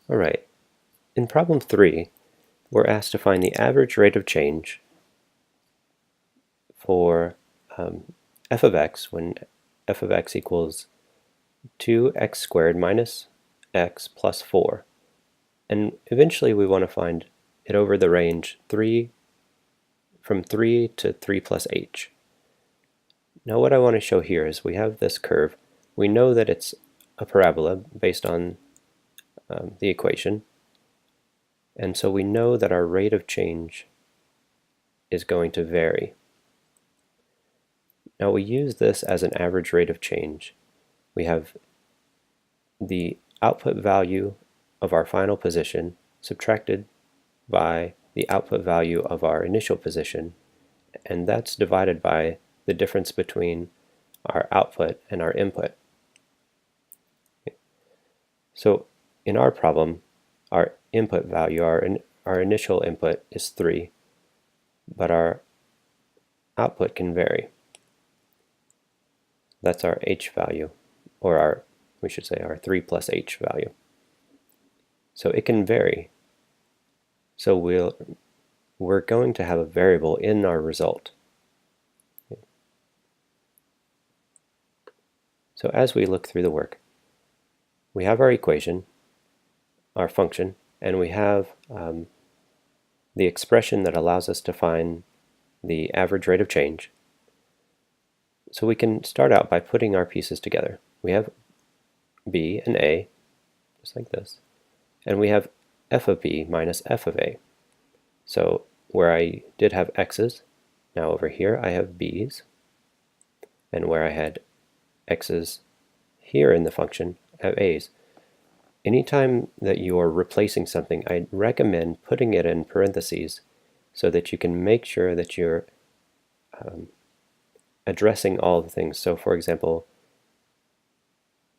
All right, in problem 3, we're asked to find the average rate of change for f of x when f of x equals 2x squared minus x plus 4. And eventually we want to find it over the range from 3 to 3 plus h. Now what I want to show here is we have this curve. We know that it's a parabola based on the equation. And so we know that our rate of change is going to vary. Now we use this as an average rate of change. We have the output value of our final position subtracted by the output value of our initial position, and that's divided by the difference between our output and our input. So in our problem, our input value, our initial input is 3, but our output can vary. That's our h value, or we should say our 3 plus h value. So it can vary. So we're going to have a variable in our result. So as we look through the work, we have our equation, our function, and we have the expression that allows us to find the average rate of change. So we can start out by putting our pieces together. We have b and a, just like this, and we have f of b minus f of a. So where I did have x's, now over here I have b's, and where I had x's here in the function, I have a's. Anytime that you are replacing something, I recommend putting it in parentheses so that you can make sure that you're addressing all the things. So for example,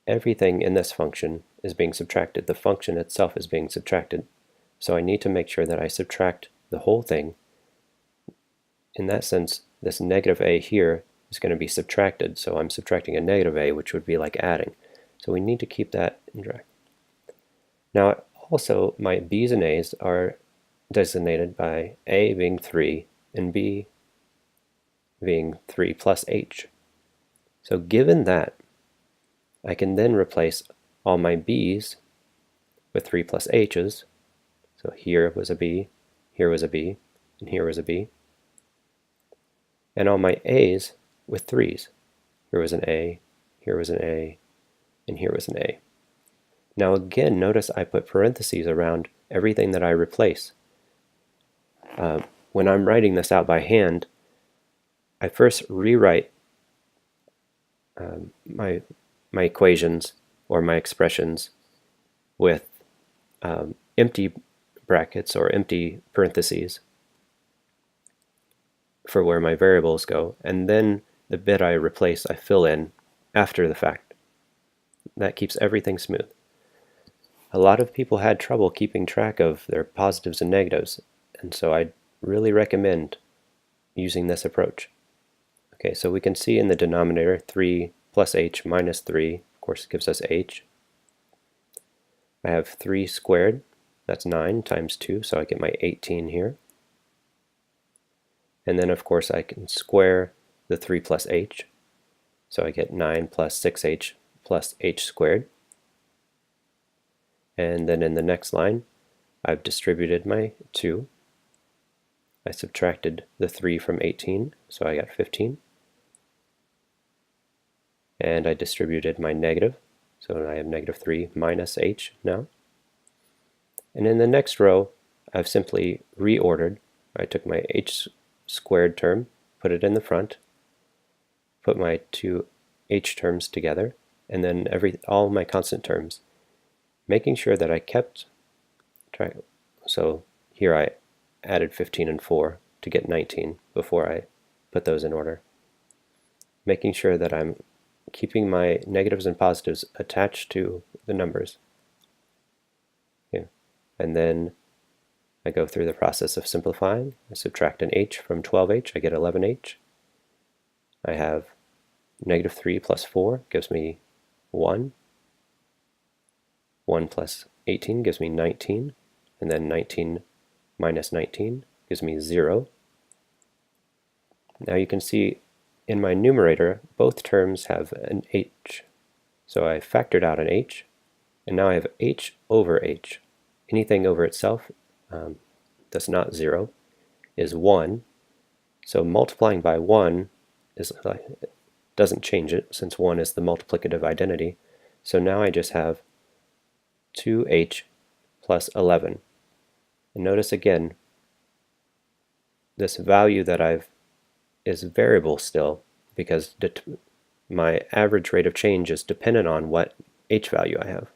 everything in this function is being subtracted. The function itself is being subtracted. So I need to make sure that I subtract the whole thing. In that sense, this negative a here is going to be subtracted. So I'm subtracting a negative a, which would be like adding. So we need to keep that in track. Now also my b's and a's are designated by a being 3 and b being 3 plus h. So given that, I can then replace all my b's with 3 plus h's. So here was a b, here was a b, and here was a b. And all my a's with 3's. Here was an a, here was an a, and here was an a. Now again, notice I put parentheses around everything that I replace. When I'm writing this out by hand, I first rewrite my equations or my expressions with empty brackets or empty parentheses for where my variables go, and then the bit I replace I fill in after the fact. That keeps everything smooth. A lot of people had trouble keeping track of their positives and negatives, and so I really recommend using this approach. Okay, so we can see in the denominator 3 plus h minus 3, of course, gives us h. I have 3 squared, that's 9 times 2, so I get my 18 here. And then, of course, I can square the 3 plus h, so I get 9 plus 6h plus h squared. And then in the next line, I've distributed my 2. I subtracted the 3 from 18, so I got 15. And I distributed my negative, so I have negative 3 minus h now. And in the next row, I've simply reordered. I took my h squared term, put it in the front, put my two h terms together, and then all my constant terms, making sure that I kept track. So here I added 15 and 4 to get 19 before I put those in order. Making sure that I'm keeping my negatives and positives attached to the numbers. Yeah. And then I go through the process of simplifying. I subtract an h from 12h, I get 11h. I have negative 3 plus 4 gives me 1. 1 plus 18 gives me 19, and then 19 minus 19 gives me 0. Now you can see in my numerator both terms have an h. So I factored out an h, and now I have h over h. Anything over itself that's not 0 is 1. So multiplying by 1 doesn't change it, since 1 is the multiplicative identity. So now I just have 2h plus 11. And notice again, this value that is variable still, because my average rate of change is dependent on what h value I have.